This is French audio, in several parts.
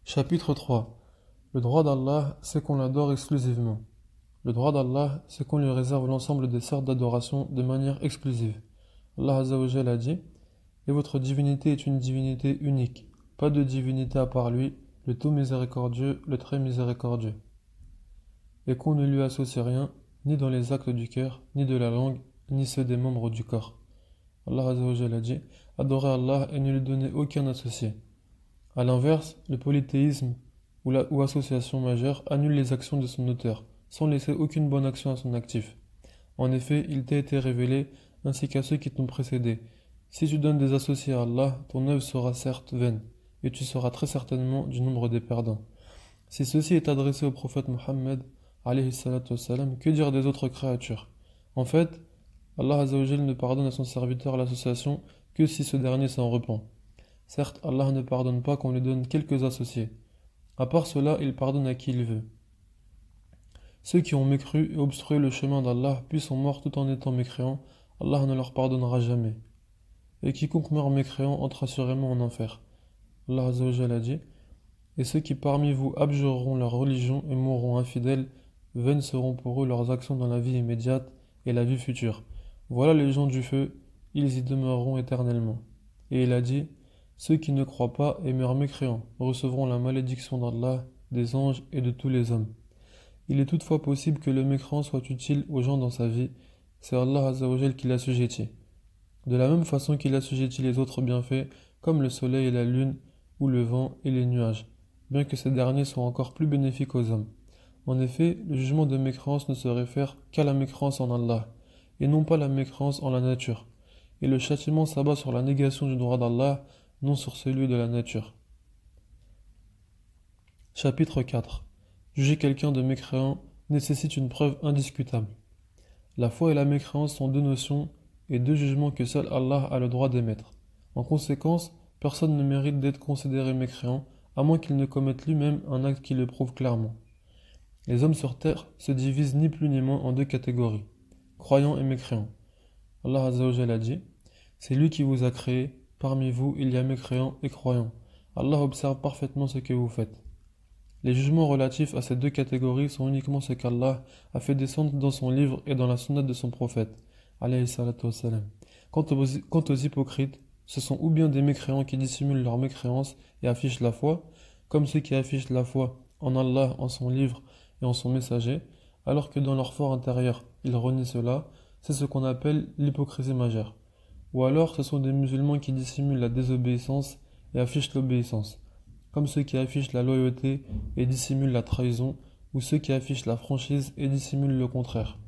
Chapitre 3. Le droit d'Allah, c'est qu'on l'adore exclusivement. Le droit d'Allah, c'est qu'on lui réserve l'ensemble des sortes d'adoration de manière exclusive. Allah Azza wa Jalla a dit: Et votre divinité est une divinité unique, pas de divinité à part lui, le tout miséricordieux, le très miséricordieux. Et qu'on ne lui associe rien, ni dans les actes du cœur, ni de la langue, ni ceux des membres du corps. Allah Azza wa Jalla a dit: Adorez Allah et ne lui donnez aucun associé. A l'inverse, le polythéisme ou association majeure annule les actions de son auteur, sans laisser aucune bonne action à son actif. En effet, il t'a été révélé, ainsi qu'à ceux qui t'ont précédé. Si tu donnes des associés à Allah, ton œuvre sera certes vaine, et tu seras très certainement du nombre des perdants. Si ceci est adressé au prophète Mohammed, alayhi salatu wassalam, que dire des autres créatures? En fait, Allah Azza wa Jalla ne pardonne à son serviteur l'association que si ce dernier s'en repent. Certes, Allah ne pardonne pas qu'on lui donne quelques associés. À part cela, il pardonne à qui il veut. Ceux qui ont mécru et obstrué le chemin d'Allah, puis sont morts tout en étant mécréants, Allah ne leur pardonnera jamais. Et quiconque meurt mécréant entre assurément en enfer. Allah Azza wa Jalla dit: Et ceux qui parmi vous abjureront leur religion et mourront infidèles, vaines seront pour eux leurs actions dans la vie immédiate et la vie future. Voilà les gens du feu, ils y demeureront éternellement. Et il a dit: Ceux qui ne croient pas et meurent mécréants recevront la malédiction d'Allah, des anges et de tous les hommes. Il est toutefois possible que le mécréant soit utile aux gens dans sa vie, c'est Allah Azza wa Jal qui l'assujettit. De la même façon qu'il assujettit les autres bienfaits, comme le soleil et la lune, ou le vent et les nuages, bien que ces derniers soient encore plus bénéfiques aux hommes. En effet, le jugement de mécréance ne se réfère qu'à la mécréance en Allah, et non pas la mécréance en la nature. Et le châtiment s'abat sur la négation du droit d'Allah, non sur celui de la nature. Chapitre 4. Juger quelqu'un de mécréant nécessite une preuve indiscutable. La foi et la mécréance sont deux notions et deux jugements que seul Allah a le droit d'émettre. En conséquence, personne ne mérite d'être considéré mécréant, à moins qu'il ne commette lui-même un acte qui le prouve clairement. Les hommes sur terre se divisent ni plus ni moins en deux catégories, croyants et mécréants. Allah Azza wa Jalla a dit: C'est lui qui vous a créé, parmi vous il y a mécréants et croyants. Allah observe parfaitement ce que vous faites. Les jugements relatifs à ces deux catégories sont uniquement ce qu'Allah a fait descendre dans son livre et dans la sunnate de son prophète, alayhi salatu wassalam. Quant aux hypocrites, ce sont ou bien des mécréants qui dissimulent leur mécréance et affichent la foi, comme ceux qui affichent la foi en Allah, en son livre et en son messager, alors que dans leur fort intérieur, ils renient cela, c'est ce qu'on appelle l'hypocrisie majeure. Ou alors ce sont des musulmans qui dissimulent la désobéissance et affichent l'obéissance, comme ceux qui affichent la loyauté et dissimulent la trahison, ou ceux qui affichent la franchise et dissimulent le contraire.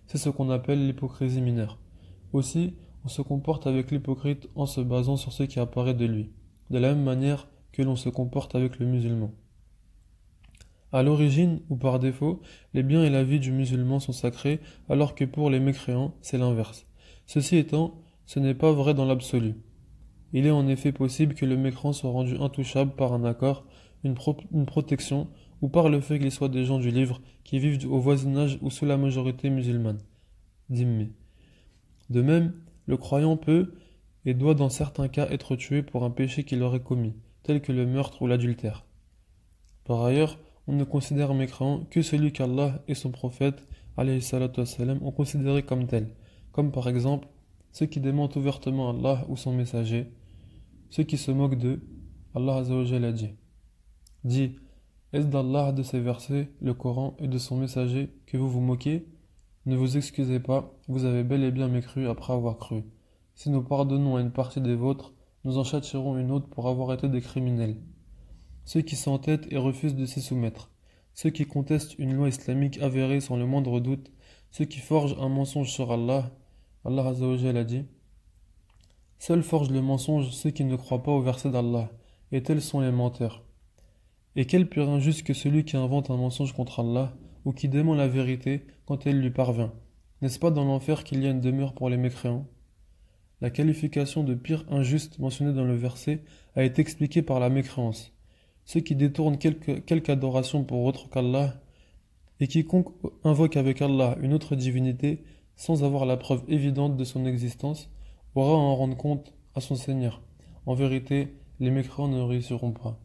C'est ce qu'on appelle l'hypocrisie mineure. Aussi, on se comporte avec l'hypocrite en se basant sur ce qui apparaît de lui, de la même manière que l'on se comporte avec le musulman. À l'origine, ou par défaut, les biens et la vie du musulman sont sacrés, alors que pour les mécréants, c'est l'inverse. Ceci étant, ce n'est pas vrai dans l'absolu. Il est en effet possible que le mécréant soit rendu intouchable par un accord, une protection, ou par le fait qu'ils soient des gens du livre qui vivent au voisinage ou sous la majorité musulmane. Dhimmi. De même, le croyant peut et doit dans certains cas être tué pour un péché qu'il aurait commis, tel que le meurtre ou l'adultère. Par ailleurs, on ne considère mécréant que celui qu'Allah et son prophète, alayhi salatu wassalam, ont considéré comme tel, comme par exemple ceux qui démentent ouvertement Allah ou son messager, ceux qui se moquent d'eux. Allah Azza wa Jalla dit: Dis, est-ce d'Allah, de ses versets, le Coran et de son messager que vous vous moquez? Ne vous excusez pas, vous avez bel et bien mécru après avoir cru. Si nous pardonnons à une partie des vôtres, nous en châtierons une autre pour avoir été des criminels. Ceux qui s'entêtent et refusent de s'y soumettre, ceux qui contestent une loi islamique avérée sans le moindre doute, ceux qui forgent un mensonge sur Allah. Allah Azza wa Jalla a dit: Seuls forgent le mensonge ceux qui ne croient pas au verset d'Allah, et tels sont les menteurs. Et quel pire injuste que celui qui invente un mensonge contre Allah, ou qui dément la vérité quand elle lui parvient. N'est-ce pas dans l'enfer qu'il y a une demeure pour les mécréants? La qualification de pire injuste mentionnée dans le verset a été expliquée par la mécréance. Ceux qui détournent quelque adoration pour autre qu'Allah, et quiconque invoque avec Allah une autre divinité, sans avoir la preuve évidente de son existence, aura à en rendre compte à son Seigneur. En vérité, les mécréants ne réussiront pas.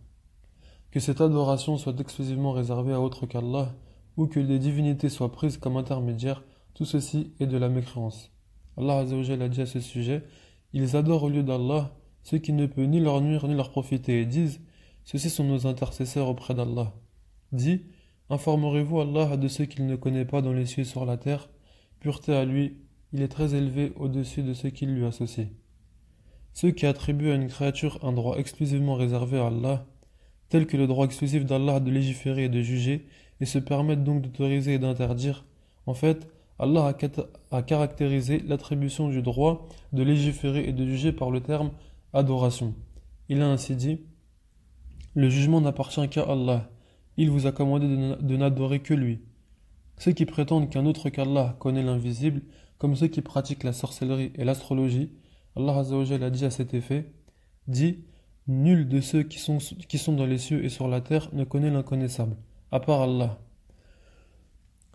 que cette adoration soit exclusivement réservée à autre qu'Allah, ou que les divinités soient prises comme intermédiaires, tout ceci est de la mécréance. Allah Azza wa Jalla a dit à ce sujet, ils adorent au lieu d'Allah ce qui ne peut ni leur nuire ni leur profiter et disent, ceux-ci sont nos intercesseurs auprès d'Allah. Dit, informerez-vous Allah de ce qu'il ne connaît pas dans les cieux et sur la terre, pureté à lui, il est très élevé au-dessus de ceux qu'il lui associe. Ceux qui attribuent à une créature un droit exclusivement réservé à Allah, tel que le droit exclusif d'Allah de légiférer et de juger, et se permettent donc d'autoriser et d'interdire, en fait, Allah a caractérisé l'attribution du droit de légiférer et de juger par le terme adoration. Il a ainsi dit, le jugement n'appartient qu'à Allah, il vous a commandé de n'adorer que lui. Ceux qui prétendent qu'un autre qu'Allah connaît l'invisible, comme ceux qui pratiquent la sorcellerie et l'astrologie, Allah Azza wa Jalla a dit à cet effet, dit, nul de ceux qui sont dans les cieux et sur la terre ne connaît l'inconnaissable, à part Allah.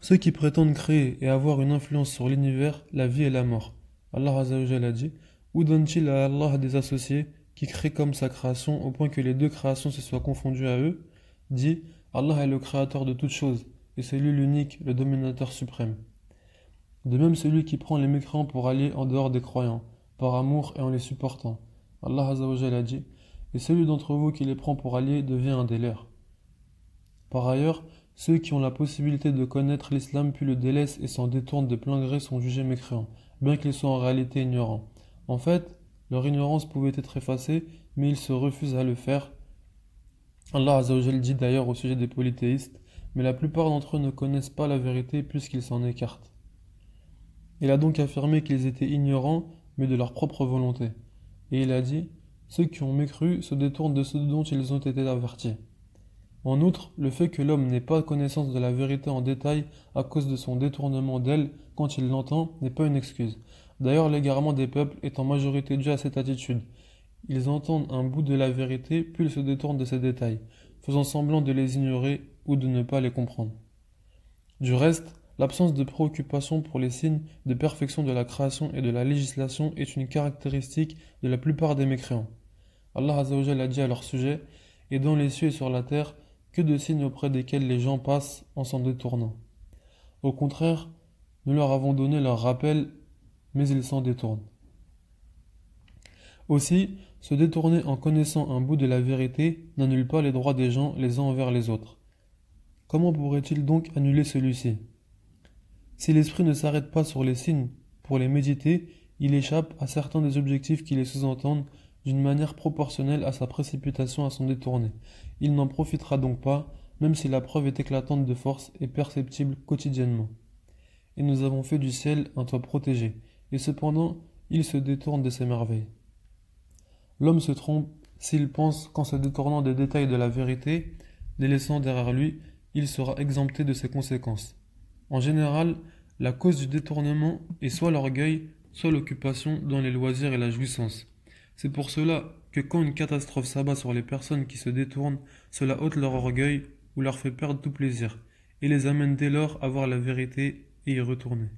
Ceux qui prétendent créer et avoir une influence sur l'univers, la vie et la mort. Allah Azza wa Jalla a dit, où donne-t-il à Allah des associés qui créent comme sa création au point que les deux créations se soient confondues à eux? Dit, Allah est le créateur de toutes choses, et c'est lui l'unique, le dominateur suprême. De même celui qui prend les mécréants pour aller en dehors des croyants, par amour et en les supportant. Allah Azza wa Jalla a dit, et celui d'entre vous qui les prend pour alliés devient un des leurs. Par ailleurs, ceux qui ont la possibilité de connaître l'islam puis le délaissent et s'en détournent de plein gré sont jugés mécréants, bien qu'ils soient en réalité ignorants. En fait, leur ignorance pouvait être effacée, mais ils se refusent à le faire. Allah Azza wa Jalla dit d'ailleurs au sujet des polythéistes, mais la plupart d'entre eux ne connaissent pas la vérité puisqu'ils s'en écartent. Il a donc affirmé qu'ils étaient ignorants, mais de leur propre volonté. Et il a dit, ceux qui ont mécru se détournent de ce dont ils ont été avertis. En outre, le fait que l'homme n'ait pas connaissance de la vérité en détail à cause de son détournement d'elle quand il l'entend n'est pas une excuse. D'ailleurs, l'égarement des peuples est en majorité dû à cette attitude. Ils entendent un bout de la vérité, puis ils se détournent de ces détails, faisant semblant de les ignorer ou de ne pas les comprendre. Du reste, l'absence de préoccupation pour les signes de perfection de la création et de la législation est une caractéristique de la plupart des mécréants. Allah Azza wa Jalla a dit à leur sujet, et dans les cieux et sur la terre, que de signes auprès desquels les gens passent en s'en détournant. Au contraire, nous leur avons donné leur rappel, mais ils s'en détournent. Aussi, se détourner en connaissant un bout de la vérité n'annule pas les droits des gens les uns envers les autres. Comment pourrait-il donc annuler celui-ci? Si l'esprit ne s'arrête pas sur les signes pour les méditer, il échappe à certains des objectifs qui les sous-entendent d'une manière proportionnelle à sa précipitation à s'en détourner. Il n'en profitera donc pas, même si la preuve est éclatante de force et perceptible quotidiennement. Et nous avons fait du ciel un toit protégé, et cependant, il se détourne de ces merveilles. L'homme se trompe s'il pense qu'en se détournant des détails de la vérité, les laissant derrière lui, il sera exempté de ses conséquences. En général, la cause du détournement est soit l'orgueil, soit l'occupation dans les loisirs et la jouissance. C'est pour cela que quand une catastrophe s'abat sur les personnes qui se détournent, cela ôte leur orgueil ou leur fait perdre tout plaisir, et les amène dès lors à voir la vérité et y retourner.